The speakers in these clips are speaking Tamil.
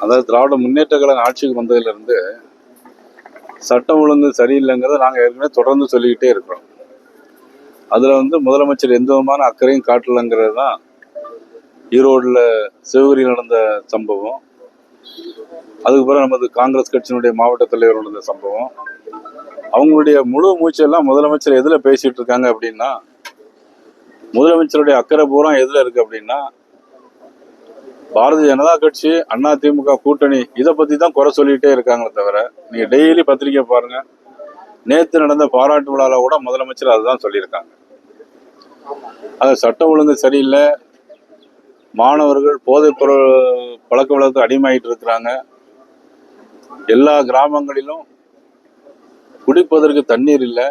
அதாவது திராவிட முன்னேற்ற கழக ஆட்சிக்கு வந்ததிலிருந்து சட்டம் ஒழுங்கு சரியில்லைங்கிறத நாங்கள் ஏற்கனவே தொடர்ந்து சொல்லிக்கிட்டே இருக்கிறோம். அதில் முதலமைச்சர் எந்த விதமான அக்கறையும் காட்டலைங்கிறது தான் ஈரோடில் சிவகிரியில் நடந்த சம்பவம். அதுக்கு பிறகு நமது காங்கிரஸ் கட்சியினுடைய மாவட்ட தலைவர் நடந்த சம்பவம். அவங்களுடைய முழு மூச்செல்லாம் முதலமைச்சர் எதில் பேசிகிட்டு இருக்காங்க அப்படின்னா, முதலமைச்சருடைய அக்கறை பூரா எதில் இருக்குது அப்படின்னா, பாரதிய ஜனதா கட்சி அதிமுக கூட்டணி இதை பற்றி தான் குறை சொல்லிகிட்டே இருக்காங்களே தவிர, நீங்கள் டெய்லி பத்திரிக்கை பாருங்கள், நேற்று நடந்த பாராட்டு விழாவில் கூட முதலமைச்சர் அதுதான் சொல்லியிருக்காங்க. அது சட்டம் ஒழுங்கு சரியில்லை, மாணவர்கள் போதைப் பொருள் பழக்க வழக்கு அடிமையாகிட்டு இருக்கிறாங்க, எல்லா கிராமங்களிலும் குடிப்பதற்கு தண்ணீர் இல்லை.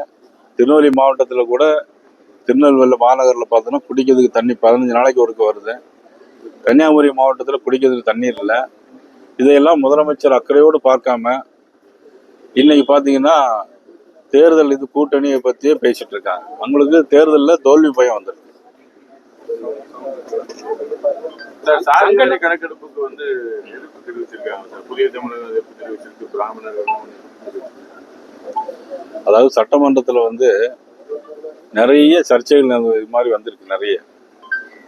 திருநெல்வேலி மாவட்டத்தில் கூட திருநெல்வேலி மாநகரில் பார்த்தோன்னா குடிக்கிறதுக்கு தண்ணி 15 நாளைக்கு ஒருக்க வருது. கன்னியாகுமரி மாவட்டத்தில் குடிக்கிறதுக்கு தண்ணீர் இல்லை. இதையெல்லாம் முதலமைச்சர் அக்கறையோடு பார்க்காம இன்னைக்கு பார்த்தீங்கன்னா தேர்தல் இது கூட்டணியை பற்றியே பேசிட்டு இருக்காங்க. அவங்களுக்கு தேர்தலில் தோல்வி பயம் வந்துருக்கு. கணக்கெடுப்புக்கு எதிர்ப்பு தெரிவிச்சிருக்காங்க. புதிய தமிழகம் எதிர்ப்பு தெரிவிச்சிருக்கு. பிராமணர்கள் அதாவது சட்டமன்றத்தில் நிறைய சர்ச்சைகள் இது மாதிரி வந்திருக்கு. நிறைய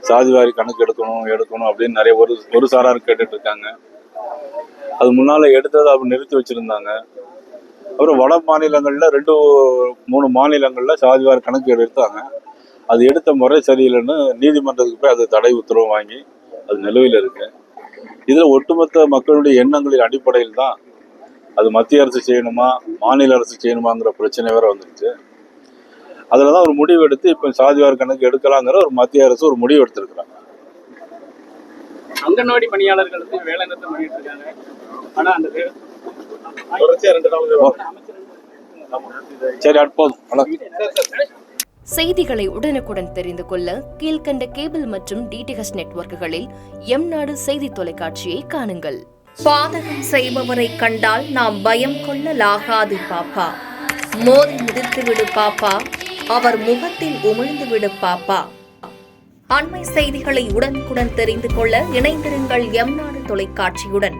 சாதிவாரி கணக்கு எடுக்கணும் அப்படின்னு நிறைய ஒரு சாரார் கேட்டுட்டு இருக்காங்க. அது முன்னால எடுத்ததை அப்படி நிறுத்தி வச்சிருந்தாங்க. அப்புறம் வட மாநிலங்கள்ல 2-3 மாநிலங்கள்ல சாதிவாரி கணக்கு எடுத்தாங்க. அது எடுத்த முறை சரியில்லைன்னு நீதிமன்றத்துக்கு போய் அது தடை உத்தரவு வாங்கி அது நிலுவையில் இருக்கு. இதில் ஒட்டுமொத்த மக்களுடைய எண்ணங்களின் அடிப்படையில் தான் அது மத்திய அரசு செய்யணுமா மாநில அரசு செய்யணுமாங்கிற பிரச்சனை வேற வந்துருச்சு. அதில் தான் ஒரு முடிவு எடுத்து இப்போ சாதிவாரி கணக்கு எடுக்கலாங்கிற ஒரு மத்திய அரசு ஒரு முடிவு எடுத்திருக்கிறாங்க. அங்கன்வாடி பணியாளர்களுக்கு வேலை நிறுத்தம் பண்ணிட்டு இருக்காங்க. ஆனா அந்த சரி அடுப்போம். செய்திகளை உடனுக்குடன் தெரிந்து கொள்ள கீழ்கண்ட கேபிள் மற்றும் டிடிஹெச் நெட்வொர்க்குகளில் எம்நாடு செய்தி தொலைக்காட்சியை காணுங்கள். பாதகம் செய்பவரை கண்டால் நாம் பயம் கொள்ளலாகாது பாப்பா. மோதி மிதித்துவிடு பாப்பா, அவர் முகத்தில் உமிழ்ந்துவிடு பாப்பா. அண்மை செய்திகளை உடனுக்குடன் தெரிந்து கொள்ள இணைந்திருங்கள் எம்நாடு தொலைக்காட்சியுடன்.